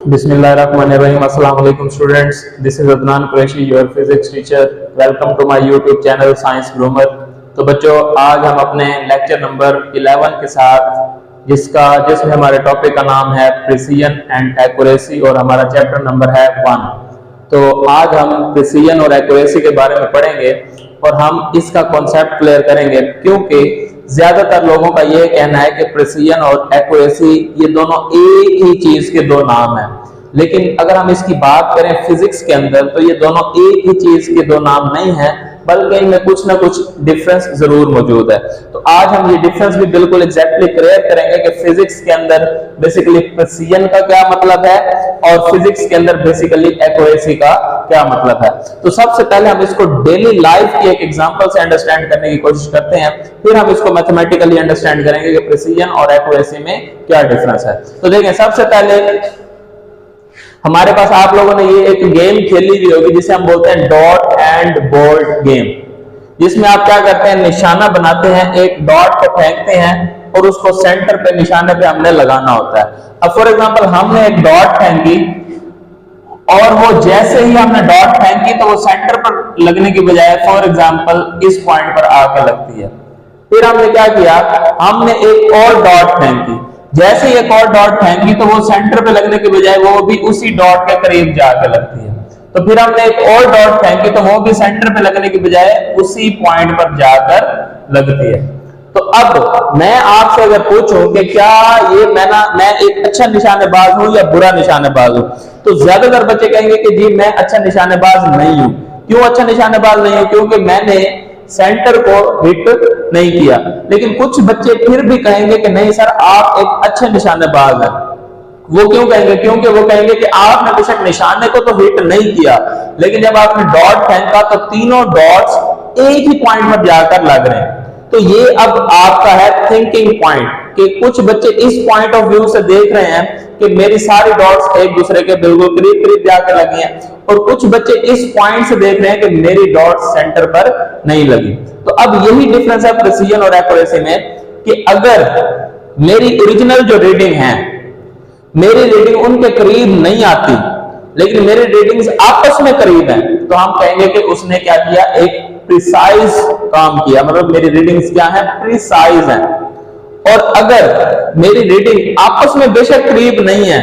Bismillahirrahmanirrahim. Assalamu alaikum students. This is Adnan Qureshi, your physics teacher. Welcome to my YouTube channel Science Groomer. तो बच्चों आज हम अपने lecture number 11 के साथ जिसमें हमारे टॉपिक का नाम है प्रिसीजन एंड एक्यूरेसी और हमारा चैप्टर नंबर है 1। तो आज हम प्रिसीजन और एक्यूरेसी के बारे में पढ़ेंगे और हम इसका कॉन्सेप्ट क्लियर करेंगे, क्योंकि ज्यादातर लोगों का ये कहना है कि प्रिसीजन और एक्यूरेसी ये दोनों एक ही चीज के दो नाम हैं, लेकिन अगर हम इसकी बात करें फिजिक्स के अंदर तो ये दोनों एक ही चीज के दो नाम नहीं है, बल्कि इनमें कुछ ना कुछ डिफरेंस जरूर मौजूद है। तो आज हम ये डिफरेंस भी बिल्कुल एग्जैक्टली क्लियर करेंगे कि फिजिक्स के अंदर बेसिकली प्रिसीजन का क्या मतलब है और फिजिक्स के अंदर बेसिकली एक्यूरेसी का क्या मतलब है। तो सबसे पहले हम इसको डेली लाइफ की एक एग्जांपल से अंडरस्टैंड करने की कोशिश करते हैं, फिर हम इसको मैथमेटिकली अंडरस्टैंड करेंगे कि प्रिसीजन और एक्यूरेसी में क्या डिफरेंस है। तो देखें, सबसे पहले हमारे पास आप लोगों ने ये एक गेम खेली हुई होगी जिसे हम बोलते हैं डॉट एंड बोल्ट गेम, जिसमें आप क्या करते हैं, निशाना बनाते हैं, एक डॉट को फेंकते हैं और उसको सेंटर पे निशाने पे हमने लगाना होता है। अब फॉर एग्जांपल हमने एक डॉट फेंकी और वो जैसे ही हमने डॉट फेंकी तो वो सेंटर पर लगने की बजाय फॉर एग्जांपल इस पॉइंट पर आकर लगती है। फिर हमने क्या किया, हमने एक और डॉट फेंकी, जैसे ही एक और डॉट फेंकी तो वो सेंटर पे लगने के बजाय वो भी उसी डॉट के करीब जाकर लगती है। तो फिर हमने एक और डॉट फेंकी तो वो भी सेंटर पे लगने के बजाय उसी पॉइंट पर जाकर लगती है। तो अब मैं आपसे अगर पूछूं कि क्या ये मैं एक अच्छा निशानेबाज हूं या बुरा निशानेबाज हूं, तो ज्यादातर बच्चे कहेंगे कि जी मैं अच्छा निशानेबाज नहीं हूं। क्यों अच्छा निशानेबाज नहीं हूं? क्योंकि मैंने सेंटर को हिट नहीं किया। लेकिन कुछ बच्चे फिर भी कहेंगे कि नहीं सर आप एक अच्छे निशानेबाज हैं। वो क्यों कहेंगे? क्योंकि वो कहेंगे कि आपने बेशक निशाने को तो हिट नहीं किया, लेकिन जब आपने डॉट फेंका तो तीनों डॉट्स एक ही पॉइंट पर जाकर लग रहे हैं। तो ये अब आपका है थिंकिंग पॉइंट, कि कुछ बच्चे इस पॉइंट ऑफ व्यू से देख रहे हैं कि मेरी सारी डॉट्स एक दूसरे के बिल्कुल करीब करीब जाकर लगी हैं, और कुछ बच्चे इस पॉइंट से देख रहे हैं कि मेरी डॉट्स सेंटर पर नहीं लगी। तो अब यही डिफरेंस है प्रिसीजन और एक्यूरेसी में, कि अगर मेरी ओरिजिनल जो रीडिंग है, मेरी रीडिंग उनके करीब नहीं आती लेकिन मेरी रीडिंग्स आपस में करीब हैं, तो हम कहेंगे कि उसने क्या किया, एक प्रिसाइज काम किया, मतलब मेरी रीडिंग्स क्या है, प्रिसाइज है। और अगर मेरी रीडिंग आपस में बेशक करीब नहीं है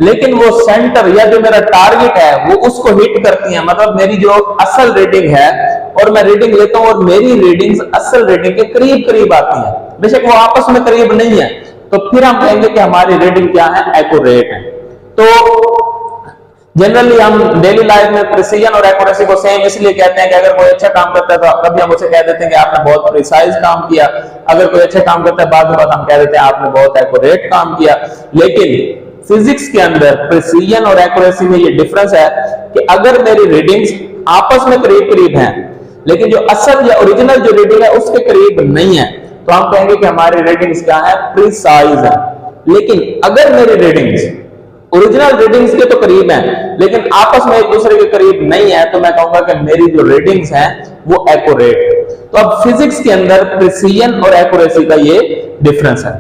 लेकिन वो सेंटर या जो मेरा टारगेट है वो उसको हिट करती है, मतलब मेरी जो असल रीडिंग है और मैं रीडिंग लेता हूं और मेरी रीडिंग्स असल रीडिंग के करीब करीब आती हैं, बेशक वो आपस में करीब नहीं है, तो फिर हम कहेंगे कि हमारी रीडिंग क्या है, एक्यूरेट है। तो जनरली हम डेली लाइफ में प्रिसीजन और एक्यूरेसी को सेम इसलिए कहते हैं कि अगर कोई अच्छा काम करता है तो कभी हम उसे कह देते हैं कि आपने बहुत प्रिसाइज काम किया, अगर कोई अच्छा काम करता है बाद हम कह देते हैं आपने बहुत एक्यूरेट काम किया। लेकिन फिजिक्स के अंदर प्रिसीजन और एक्यूरेसी में ये डिफरेंस है कि अगर मेरी रीडिंग्स आपस में करीब करीब हैं लेकिन जो असल या ओरिजिनल जो रीडिंग है उसके करीब नहीं है, तो हम कहेंगे कि हमारी रीडिंग्स क्या है, प्रिसाइज है। लेकिन अगर मेरी रीडिंग्स ओरिजिनल रीडिंग्स के तो करीब हैं लेकिन आपस में एक दूसरे के करीब नहीं है, तो मैं कहूंगा कि मेरी जो रीडिंग्स हैं वो एक्यूरेट है। तो अब फिजिक्स के अंदर प्रिसीजन और एक्यूरेसी का ये डिफरेंस है।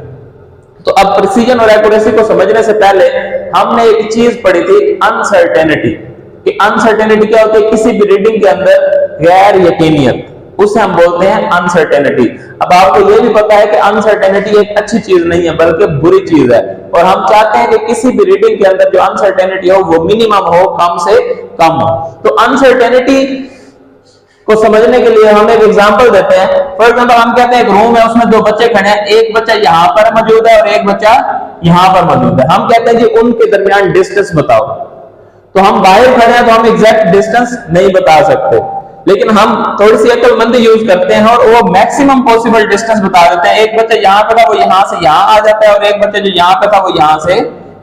तो अब प्रिसीजन और एक्यूरेसी को समझने से पहले हमने एक चीज पढ़ी थी, अनसर्टेनिटी। कि अनसर्टेनिटी क्या होती है, किसी भी रीडिंग के अंदर गैर यकीनियत, उसे हम बोलते हैं अनसर्टेनिटी। अब आपको ये भी पता है कि अनसर्टेनिटी एक अच्छी चीज नहीं है बल्कि बुरी चीज है, और हम चाहते हैं कि किसी भी रीडिंग के अंदर जो अनसर्टेनिटी हो वो मिनिमम हो, कम से कम हो। तो अनसर्टेनिटी को समझने के लिए हम एक एग्जांपल देते हैं। फॉर एग्जांपल हम कहते हैं एक रूम है, उसमें दो बच्चे खड़े हैं, एक बच्चा यहाँ पर मौजूद है और एक बच्चा यहाँ पर मौजूद है। हम कहते हैं जी उनके दरमियान डिस्टेंस बताओ, तो हम बाहर खड़े हैं तो हम एग्जैक्ट डिस्टेंस नहीं बता सकते, लेकिन हम थोड़ी सी अक्लमंदी यूज करते हैं और वो मैक्सिमम पॉसिबल डिस्टेंस बता देते हैं। एक बच्चा यहाँ पे था वो यहाँ से यहाँ आ जाता है और एक बच्चा जो यहाँ पे था वो यहाँ से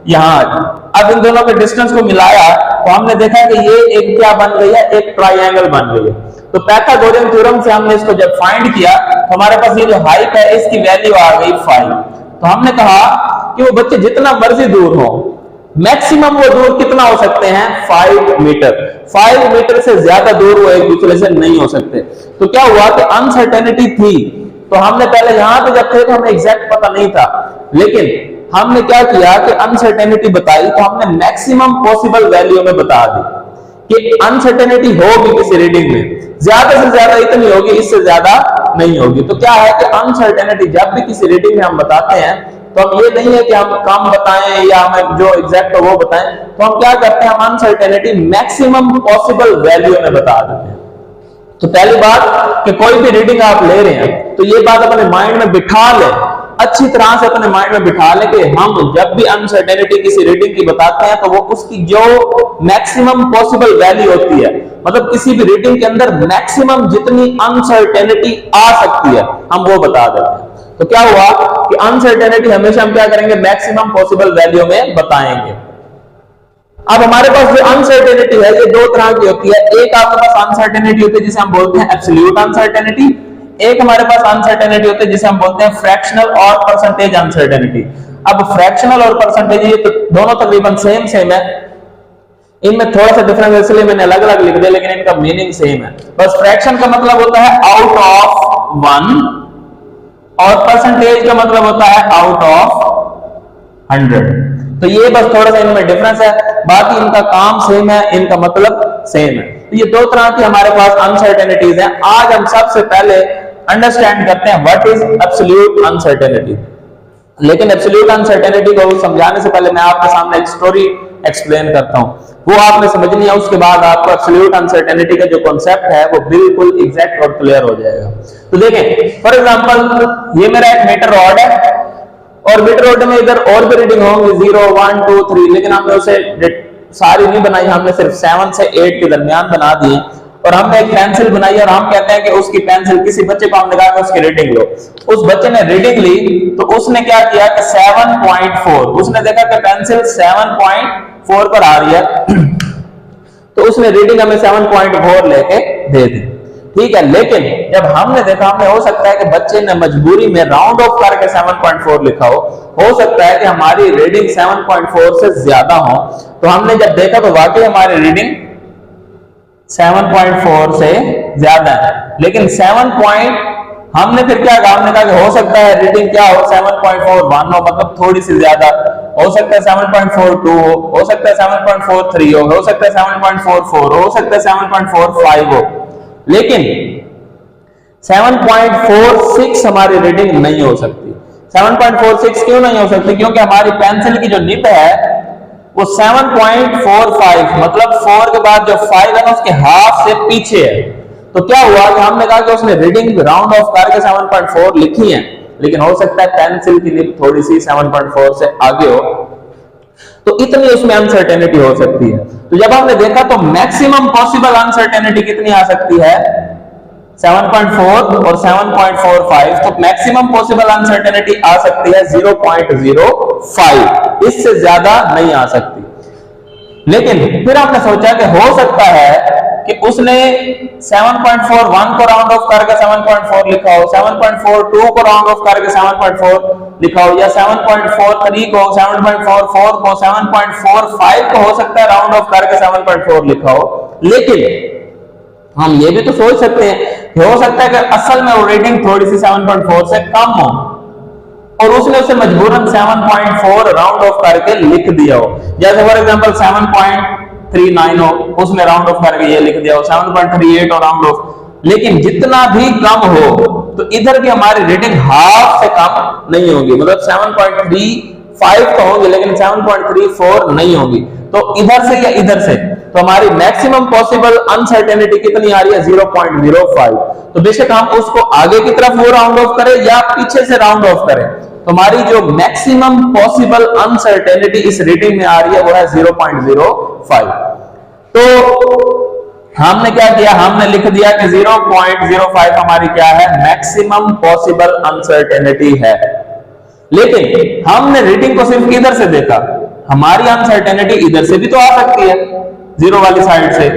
यहाँ आ जाता है। अब इन दोनों के डिस्टेंस को मिलाया तो हमने देखा कि ये एक क्या बन गई है, एक ट्राइंगल बन गई है। तो पाइथागोरियन थ्योरम से हमने इसको जब फाइंड किया तो हमारे पास ये जो हाइट है इसकी वैल्यू आ गई 5। तो हमने कहा कि वो बच्चे जितना मर्जी दूर हो, मैक्सिमम वो दूर कितना हो सकते हैं, 5 मीटर। 5 मीटर से ज्यादा दूर वो एक दूसरे से नहीं हो सकते। तो क्या हुआ कि अनसर्टेनिटी थी, तो हमने पहले यहां पे जब थे तो हमें एग्जैक्ट पता नहीं था, लेकिन हमने क्या किया कि अनसर्टेनिटी बताई तो हमने मैक्सिमम पॉसिबल वैल्यू में बता दी कि अनसर्टेनिटी होगी किसी रीडिंग में, ज्यादा से ज्यादा इतनी होगी, इससे ज्यादा नहीं होगी। तो क्या है कि अनसर्टेनिटी जब भी किसी रीडिंग में हम बताते हैं तो हम ये नहीं है कि हम कम बताएं या हमें जो एग्जैक्ट हो वो बताएं, तो हम क्या करते हैं, हम अनसर्टेनिटी मैक्सिमम पॉसिबल वैल्यू में बता देते हैं। तो पहली बात कि कोई भी रीडिंग आप ले रहे हैं तो ये बात अपने माइंड में बिठा लें, अच्छी तरह से अपने माइंड में बिठा लें कि हम जब भी अनसर्टेनिटी किसी रीडिंग की बताते हैं तो वो उसकी जो मैक्सिमम पॉसिबल वैल्यू होती है, मतलब किसी भी रीडिंग के अंदर मैक्सिमम जितनी अनसर्टेनिटी आ सकती है हम वो बता देते हैं। तो क्या हुआ कि अनसर्टेनिटी हमेशा हम क्या करेंगे, मैक्सिमम पॉसिबल वैल्यू में बताएंगे। अब हमारे पास जो अनसर्टेनिटी है ये दो तरह की होती है। एक आपके पास अनसर्टेनिटी होती है जिसे हम बोलते हैं एब्सोल्यूट अनसर्टेनिटी, एक हमारे पास अनसर्टेनिटी होती है जिसे हम बोलते हैं फ्रैक्शनल और परसेंटेज अनसर्टेनिटी। अब फ्रैक्शनल और परसेंटेज ये तो दोनों तकरीबन सेम है, इनमें थोड़ा सा डिफरेंस इसलिए मैंने अलग अलग लिख दिया, लेकिन इनका मीनिंग सेम है। बस फ्रैक्शन का मतलब होता है आउट ऑफ 1 और परसेंटेज का मतलब होता है आउट ऑफ 100। तो ये बस थोड़ा सा इनमें डिफरेंस है, बाकी इनका काम सेम है, इनका मतलब सेम है। तो ये दो तरह की हमारे पास अनसर्टेनिटीज हैं। आज हम सबसे पहले अंडरस्टैंड करते हैं व्हाट इज एब्सोल्यूट अनसर्टेनिटी। लेकिन एब्सोल्यूट अनसर्टेनिटी को समझाने से पहले मैं आपके सामने एक स्टोरी एक्सप्लेन करता हूं, वो आपने समझनी है। उसके बाद आपको एब्सोल्यूट अनसर्टेनिटी का जो कॉन्सेप्ट है वो बिल्कुल एग्जैक्ट और क्लियर हो जाएगा। तो देखें, फॉर एग्जांपल ये मेरा एक मीटर रॉड है और मीटर रॉड में इधर और भी रीडिंग होंगी 0 1 2 3, लेकिन हमने उसे सारी नहीं बनाई, हमने सिर्फ 7 से 8 के दरमियान बना दिए। और हमने एक पेंसिल बनाई और हम कहते हैं कि उसकी पेंसिल, किसी बच्चे को हमने कहा कि उसकी रीडिंग लो। उस बच्चे ने रीडिंग ली तो उसने क्या किया कि 7.4, उसने देखा कि पेंसिल 7.4 पर आ रही है तो उसने रीडिंग हमें 7.4 लेके दे दी, ठीक है। लेकिन जब हमने देखा, हमने हो सकता है कि बच्चे ने मजबूरी में राउंड ऑफ करके 7.4 लिखा हो सकता है कि हमारी रीडिंग 7.4 से ज्यादा हो। तो हमने जब देखा तो वाकई हमारी रीडिंग 7.4 से ज्यादा है, लेकिन 7. हमने फिर क्या कहा, हमने कहा कि हो सकता है रीडिंग क्या हो 7.41 हो, मतलब थोड़ी सी ज्यादा, हो सकता है 7.42 हो सकता है 7.43 हो सकता है 7.44 हो सकता है 7.45 हो, लेकिन 7.46 हमारी रीडिंग नहीं हो सकती। 7.46 क्यों नहीं हो सकती? क्योंकि हमारी पेंसिल की जो निब है वो 7.45, मतलब 4 के बाद जो 5 है ना उसके हाफ से पीछे है। तो क्या हुआ कि हमने कहा कि उसने रीडिंग राउंड ऑफ करके 7.4 लिखी है, लेकिन हो सकता है पेंसिल की निब थोड़ी सी 7.4 से आगे हो, तो इतनी उसमें अनसर्टेनिटी हो सकती है। तो जब हमने देखा तो मैक्सिमम पॉसिबल अनसर्टेनिटी कितनी आ सकती है 7.4 और 7.45, तो मैक्सिमम पॉसिबल अनसर्टेनिटी आ सकती है 0.05, इससे ज्यादा नहीं आ सकती। लेकिन फिर हमने सोचा कि हो सकता है कि उसने 7.41 को राउंड ऑफ करके 7.4 लिखा हो, 7.42 को राउंड ऑफ करके 7.4 लिखा हो, या 7.43 को, 7.44 को, 7.45 को हो सकता है राउंड ऑफ करके 7.4 लिखा हो। लेकिन हम ये भी तो सोच सकते हैं कि हो सकता है कि असल में वो रीडिंग थोड़ी सी 7.4 से कम हो और उसने उसे मजबूरन 7.4 राउंड ऑफ करके लिख दिया हो। जैसे फॉर एग्जांपल 7.39 हो, उसने राउंड ऑफ करके ये लिख दिया हो, 7.38 और राउंड ऑफ। लेकिन जितना भी कम हो तो इधर की हमारी रीडिंग हाफ से कम नहीं होगी, मतलब 7.35 तो होंगे लेकिन 7.34 नहीं होगी। तो इधर से या इधर से तो हमारी मैक्सिमम पॉसिबल अनसर्टेनिटी कितनी आ रही है 0.05। तो बेशक हम उसको आगे की तरफ वो राउंड ऑफ करें या पीछे से राउंड ऑफ करें, तो हमारी जो मैक्सिमम पॉसिबल अनसर्टेनिटी इस रीडिंग में आ रही है वो है 0.05। तो हमने क्या किया, हमने लिख दिया कि 0.05 हमारी क्या है, मैक्सिमम पॉसिबल अनसर्टेनिटी है। लेकिन हमने रीडिंग को सिर्फ किधर से देखा, हमारी अनसर्टेनिटी इधर से भी तो आ सकती है, जीरो वाली साइड से।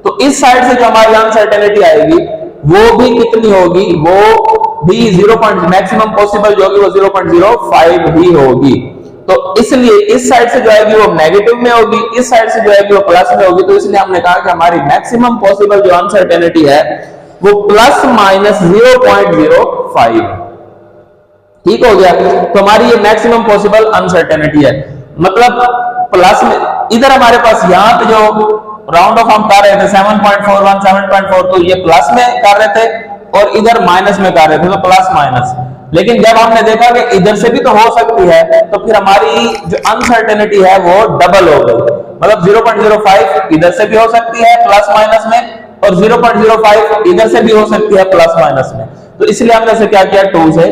तो इस साइड से जो हमारी अनसर्टेनिटी आएगी वो भी कितनी होगी, वो भी 0. मैक्सिमम पॉसिबल जो होगी वो 0.05 ही होगी। तो इसलिए इस साइड से जो आएगी वो नेगेटिव में होगी, इस साइड से जो आएगी वो प्लस में होगी। तो इसलिए हमने कहा कि हमारी मैक्सिमम पॉसिबल जो अनसर्टेनिटी है वो ±0.05। ठीक हो गया। तो हमारी ये मैक्सिमम पॉसिबल अनसर्टेनिटी है, मतलब प्लस में इधर हमारे पास यहाँ पे जो राउंड ऑफ हम कर रहे थे 7.41 7.4, तो ये प्लस में कर रहे थे और इधर माइनस में कर रहे थे, तो प्लस माइनस। लेकिन जब हमने देखा कि इधर से भी तो हो सकती है, तो फिर हमारी जो अनसर्टेनिटी है वो डबल हो गई, मतलब 0.05 इधर से भी हो सकती है प्लस माइनस में, और 0.05 इधर से भी हो सकती है प्लस माइनस में। तो इसलिए हमने से क्या किया, 2 से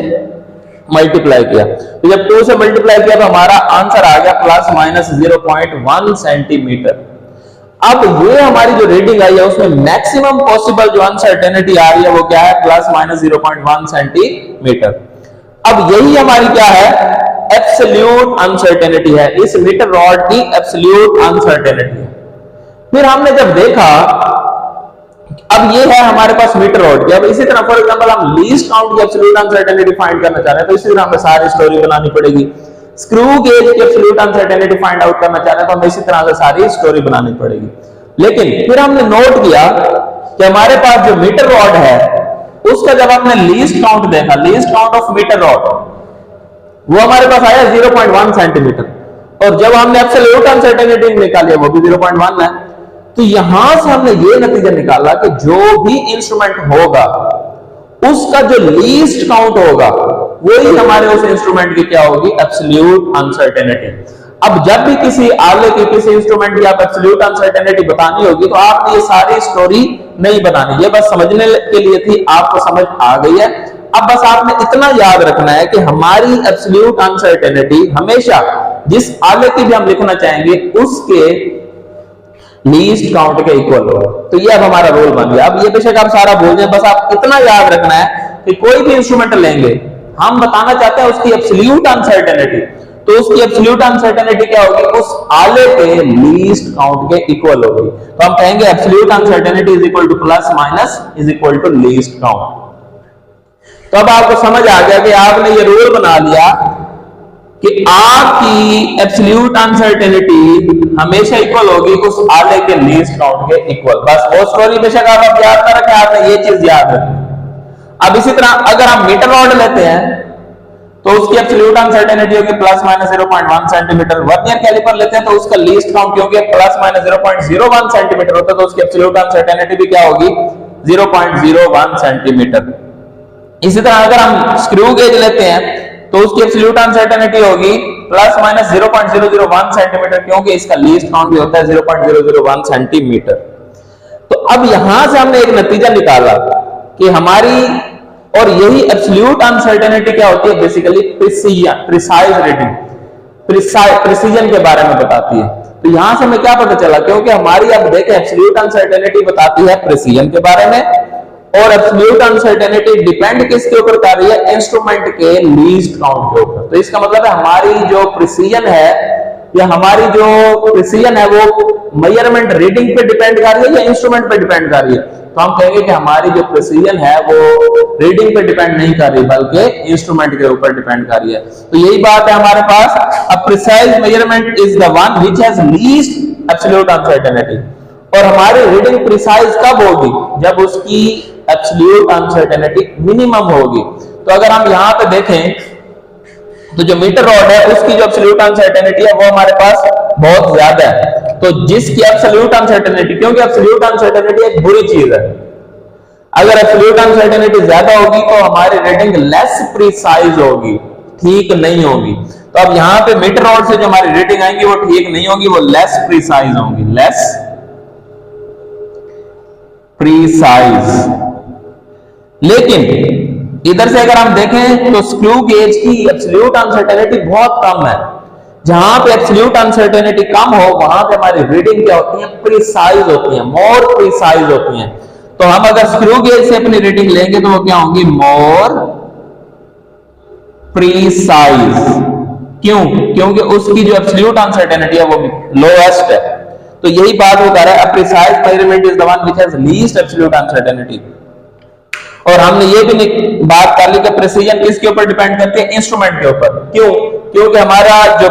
मल्टीप्लाई किया। तो जब 2 से मल्टीप्लाई किया तो हमारा आंसर आ गया प्लस माइनस 0.1 सेंटीमीटर। अब ये हमारी जो रीडिंग आई है उसमें मैक्सिमम पॉसिबल जो अनसर्टेनिटी आ रही है वो क्या है, प्लस माइनस 0.1 सेंटीमीटर। अब यही हमारी क्या है, एब्सोल्यूट अनसर्टेनिटी है, इस मीटर रॉड की एब्सोल्यूट अनसर्टेनिटी है। फिर हमने जब देखा, अब ये है हमारे पास मीटर रॉड की। अब इसी तरह फॉर एग्जांपल हम लीस्ट काउंट की एब्सोल्यूट अनसर्टेनिटी फाइंड करना चाह रहे हैं, तो इसी तरह हमें सारी स्टोरी बनानी पड़ेगी। स्क्रू गेज की एब्सोल्यूट अनसर्टेनिटी फाइंड आउट करना चाह रहे हैं, तो हमें इसी तरह से सारी स्टोरी बनानी पड़ेगी। लेकिन फिर हमने नोट किया कि हमारे पास जो मीटर रॉड है उसका जब हमने लीस्ट काउंट देखा, least count of metre rod, वो हमारे पास आया 0.1 सेंटीमीटर, और जब हमने एब्सोल्यूट अनसर्टेनिटी निकाली वो भी 0.1 है। तो यहां से हमने ये नतीजा निकाला कि जो भी इंस्ट्रूमेंट होगा उसका जो लीस्ट काउंट होगा वही हमारे उस इंस्ट्रूमेंट की क्या होगी, एब्सोल्यूट अनसर्टेनिटी। अब जब भी किसी आले की, किसी इंस्ट्रूमेंट की आप एब्सोल्यूट अनसर्टेनिटी बतानी होगी तो आपने ये सारी स्टोरी नहीं बनानी, ये बस समझने के लिए थी, आपको समझ आ गई है। अब बस आपने इतना याद रखना है कि हमारी एब्सोल्यूट अनसर्टेनिटी हमेशा जिस आले की भी हम लिखना चाहेंगे उसके लीस्ट काउंट के इक्वल हो। तो ये अब हमारा रूल बन गया। अब ये बेशक आप सारा भूल जाए, बस आप इतना याद रखना है कि कोई भी इंस्ट्रूमेंट लेंगे, हम बताना चाहते हैं उसकी एब्सोल्यूट अनसर्टेनिटी, तो उसकी एब्सोल्यूट अनसर्टेनिटी क्या होगी, उस आले के लीस्ट काउंट के इक्वल होगी। तो हम कहेंगे absolute uncertainty is equal to plus minus is equal to least count. तो अब आपको समझ आ गया कि आपने ये रूल बना लिया कि आपकी एब्सोल्यूट अनसर्टेनिटी हमेशा इक्वल होगी उस आले के लीस्ट काउंट के इक्वल। बस वो स्टोरी बेशक आप याद ना रखें, आपने ये चीज याद रखनी। अब इसी तरह अगर हम मीटर रॉड लेते हैं तो उसकी एब्सोल्यूट अनसर्टेनिटी होगी plus minus 0.1 centimetre. Vernier calliper लेते हैं तो उसका लीस्ट काउंट क्योंकि प्लस माइनस 0.01 सेंटीमीटर होता है, तो उसकी एब्सोल्यूट अनसर्टेनिटी भी क्या होगी, 0.01 सेंटीमीटर। इसी तरह अगर हम स्क्रू गेज लेते हैं तो उसकी एब्सोल्यूट अनसर्टेनिटी होगी प्लस माइनस 0.001 सेंटीमीटर, क्योंकि इसका लीस्ट काउंट भी होता है 0.001 सेंटीमीटर। तो अब यहां से हमने एक नतीजा निकाला कि हमारी, और यही एब्सोल्यूट अनसर्टेनिटी क्या होती है, बेसिकली प्रिसाइज रीडिंग, प्रिसीजन के बारे में बताती है। तो यहां से हमें क्या पता चला, क्योंकि हमारी अब देखें एब्सोल्यूट अनसर्टेनिटी बताती है प्रिसीजन के बारे में, और एब्सोल्यूट अनसर्टेनिटी डिपेंड किसके ऊपर कर रही है, इंस्ट्रूमेंट के लीस्ट काउंट के ऊपर। तो इसका मतलब है हमारी जो प्रिसीजन है या हमारी जो प्रिसीजन है वो मेजरमेंट रीडिंग पे डिपेंड कर रही है या इंस्ट्रूमेंट पे डिपेंड कर रही है। तो हम कहेंगे कि हमारी जो प्रिसीजन है वो रीडिंग पे डिपेंड नहीं कर रही बल्कि इंस्ट्रूमेंट के ऊपर डिपेंड कर रही है। तो यही बात है हमारे पास, a precise measurement is the one which has least absolute uncertainty. और हमारी रीडिंग प्रिसाइज कब होगी, जब उसकी एब्सोल्यूट अनसर्टेनिटी मिनिमम होगी। तो अगर हम यहां पे देखें तो जो मीटर रॉड है उसकी जो एब्सोल्यूट अनसर्टेनिटी है वो हमारे पास बहुत ज्यादा है। तो जिसकी एब्सोल्यूट अनसर्टेनिटी, क्योंकि एब्सोल्यूट अनसर्टेनिटी एक बुरी चीज है, अगर एब्सोल्यूट अनसर्टेनिटी ज्यादा होगी तो हमारी रीडिंग लेस प्रिसाइज होगी, ठीक नहीं होगी। तो अब यहां पे मीटर रॉड से जो हमारी रीडिंग आएंगी वो ठीक नहीं होगी, वो लेस प्रिसाइज होंगी, लेस प्रिसाइज। लेकिन इधर से अगर हम देखें तो स्क्रू गेज की एब्सोल्यूट अनसर्टेनिटी बहुत कम है। जहां पे एब्सोल्यूट अनसर्टेनिटी कम हो वहां पे हमारी रीडिंग क्या होती है, प्रिसाइज होती है, मोर प्रिसाइज होती है। तो हम अगर स्क्रू गेज से अपनी रीडिंग लेंगे तो वो क्या होंगी, मोर प्रिसाइज। क्यों, क्योंकि उसकी जो एब्सोल्यूट अनसर्टेनिटी है वो लोएस्ट है। तो यही बात वो कह रहा है, precise measurement is the one which has least absolute uncertainty. और हमने ये भी बात कर ली कि प्रिसीजन किसके ऊपर डिपेंड करती है, इंस्ट्रूमेंट के ऊपर। क्यों, क्योंकि हमारा जो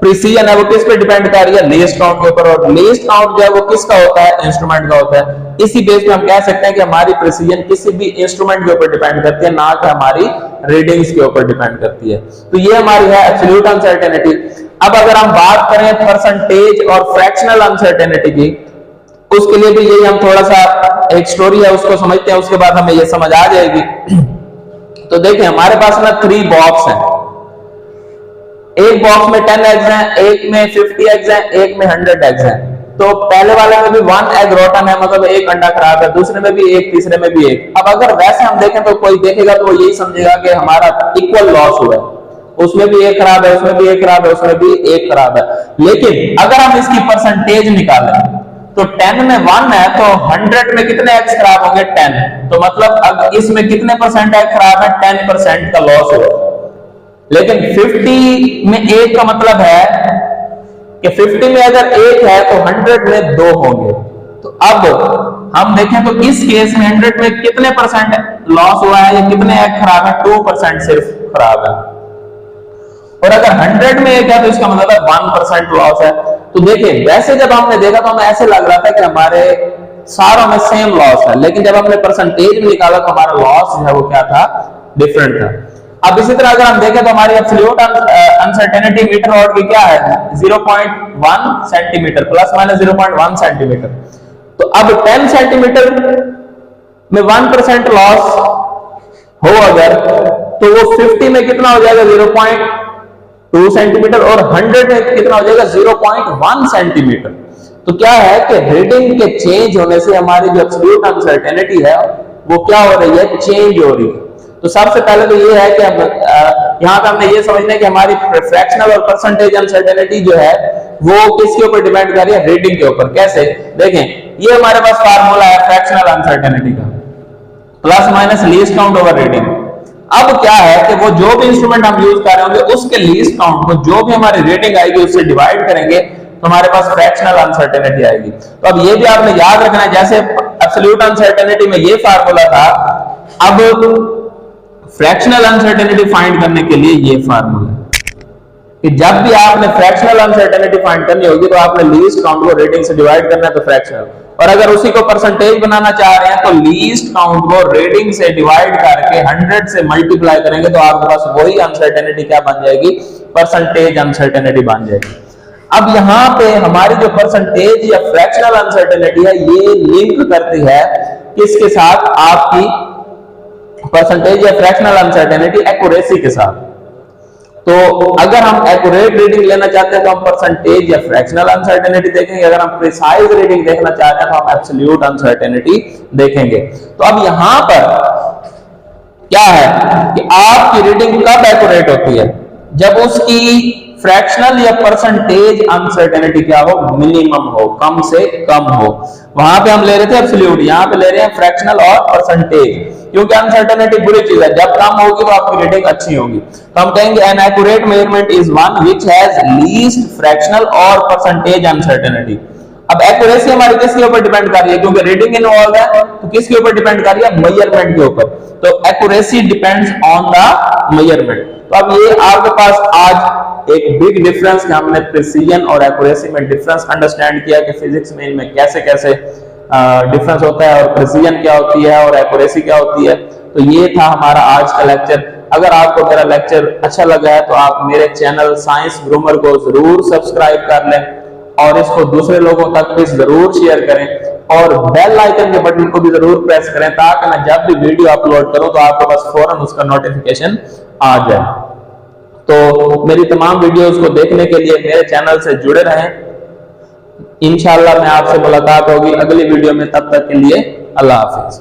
प्रिसीजन है वो किस पे डिपेंड कर रही है, लीस्ट काउंट के ऊपर, और लीस्ट काउंट जो है वो किसका होता है, इंस्ट्रूमेंट का होता है। इसी बेस पे हम कह सकते हैं कि हमारी प्रिसीजन किसी भी इंस्ट्रूमेंट के ऊपर डिपेंड करती है, ना कि हमारी रीडिंग्स के ऊपर डिपेंड करती है। तो ये हमारी है एब्सोल्यूट अनसर्टेनिटी। अब अगर हम बात करें परसेंटेज और फ्रैक्शनल अनसर्टेनिटी की, उसके लिए भी यही हम थोड़ा सा एक स्टोरी है उसको समझते हैं, उसके बाद हमें ये समझ आ जाएगी। तो देखिए हमारे पास ना 3 बॉक्स हैं, एक बॉक्स में 10 एग्स हैं, एक में 50 एग्स हैं, एक में 100 एग्स हैं। तो पहले वाले में भी 1 एग रोटन है, मतलब एक अंडा खराब है, दूसरे में भी एक, तीसरे में भी एक। अब अगर वैसे हम देखें तो कोई देखेगा तो वो यही समझेगा कि हमारा इक्वल लॉस हुआ है, उसमें भी एक खराब है, उसमें भी एक खराब है, उसमें भी एक खराब है। लेकिन अगर हम इसकी परसेंटेज निकालें तो 10 में 1 है, तो 100 में कितने एग्स खराब होंगे, 10। तो मतलब अब इसमें कितने परसेंट एग खराब है, 10% का लॉस होगा। लेकिन 50 में एक का मतलब है कि 50 में अगर एक है तो 100 में 2 होंगे। तो अब हम देखें तो इस केस में 100 में कितने परसेंट लॉस हुआ है, या कितने एग खराब है, 2% सिर्फ खराब है। और अगर 100 में एक है तो इसका मतलब है 1% लॉस है। तो देखिए वैसे जब हमने देखा तो हमें ऐसे लग रहा था कि हमारे सारों में सेम लॉस है, लेकिन जब हमने परसेंटेज में निकाला तो हमारा लॉस जो है वो क्या था, डिफरेंट था। अब इसी तरह अगर हम देखें तो हमारी एब्सोल्यूट अनसर्टेनिटी मीटर रॉड की क्या है, 0.1 सेंटीमीटर, प्लस माइनस 0.1 सेंटीमीटर। तो अब 10 सेंटीमीटर में 1% लॉस हो अगर, तो वो 50 में कितना हो जाएगा, 0.2 सेंटीमीटर, और 100 में कितना हो जाएगा, 0.1 सेंटीमीटर। तो क्या है कि रीडिंग के चेंज होने से हमारी जो एब्सोल्यूट अनसर्टेनिटी है वो क्या हो रही है, चेंज हो रही है। तो सबसे पहले तो ये है कि हम यहां पे हमने ये समझना है कि हमारी फ्रैक्शनल और परसेंटेज अनसर्टेनिटी जो है वो किसके ऊपर डिपेंड कर रही है, रीडिंग के ऊपर। कैसे, देखें ये हमारे पास फार्मूला है फ्रैक्शनल अनसर्टेनिटी का, plus minus least count over reading. अब क्या है कि वो जो भी इंस्ट्रूमेंट हम यूज कर रहे होंगे उसके लीस्ट काउंट को जो भी हमारी रेटिंग आएगी उससे डिवाइड करेंगे तो हमारे पास फ्रैक्शनल अनसर्टेनिटी आएगी। तो अब ये भी आपने याद रखना है, जैसे एब्सोल्यूट अनसर्टेनिटी में ये फार्मूला था, अब फ्रैक्शनल अनसर्टेनिटी फाइंड करने के लिए ये फार्मूला कि जब भी आपने फ्रैक्शनल अनसर्टेनिटी फाइंड करनी होगी तो आपने लीस्ट काउंट को रेटिंग से डिवाइड करना है, तो फ्रैक्शनल। और अगर उसी को परसेंटेज बनाना चाह रहे हैं तो लीस्ट काउंट को रेटिंग से डिवाइड करके 100 से मल्टीप्लाई करेंगे तो आपके पास वही अनसर्टेनिटी क्या बन जाएगी, परसेंटेज अनसर्टेनिटी बन जाएगी। अब यहां पे हमारी जो परसेंटेज या फ्रैक्शनल अनसर्टेनिटी है ये लिंक करती है किसके साथ, आपकी परसेंटेज या फ्रैक्शनल अनसर्टेनिटी एक्यूरेसी के साथ। तो अगर हम एक्यूरेट रीडिंग लेना चाहते हैं तो हम परसेंटेज या फ्रैक्शनल अनसर्टेनिटी देखेंगे, अगर हम प्रिसाइज रीडिंग देखना चाहते हैं तो हम एब्सोल्यूट अनसर्टेनिटी देखेंगे। तो अब यहां पर क्या है कि आपकी रीडिंग कब एक्यूरेट होती है, जब उसकी फ्रैक्शनल या परसेंटेज अनसर्टेनिटी क्या हो, मिनिमम हो, कम से कम हो। वहां पे हम ले रहे थे एब्सोल्यूट, यहां पे ले रहे हैं फ्रैक्शनल और परसेंटेज, क्योंकि अनसर्टेनिटी बुरी चीज है, जब कम होगी तो आपकी रीडिंग अच्छी होगी। तो हम कहेंगे an accurate measurement is one which has least fractional और परसेंटेज अनसर्टेनिटी। अब एक्यूरेसी हमारी किसके ऊपर डिपेंड कर रही है, क्योंकि रीडिंग इन्वॉल्व है तो किसके ऊपर डिपेंड कर रही है, मेजरमेंट के ऊपर। तो accuracy depends on the measurement. तो अब ये आपके पास आज एक बिग डिफरेंस कि हमने प्रिसीजन और एक्यूरेसी में डिफरेंस अंडरस्टैंड किया कि फिजिक्स में इनमें कैसे कैसे डिफरेंस होता है और प्रिसीजन क्या होती है और एक्यूरेसी क्या होती है। तो ये था हमारा आज का लेक्चर। अगर आपको मेरा लेक्चर अच्छा लगा है तो आप मेरे चैनल साइंस ग्रूमर को जरूर सब्सक्राइब कर लें और इसको दूसरे लोगों तक भी जरूर शेयर करें और बेल आइकन के बटन को भी जरूर प्रेस करें ताकि मैं जब भी वीडियो अपलोड करूं तो आपके पास फौरन उसका नोटिफिकेशन आ जाए। तो मेरी तमाम वीडियोस को देखने के लिए मेरे चैनल से जुड़े रहें। इंशाल्लाह मैं आपसे मुलाकात होगी अगली वीडियो में, तब तक के लिए अल्लाह हाफिज।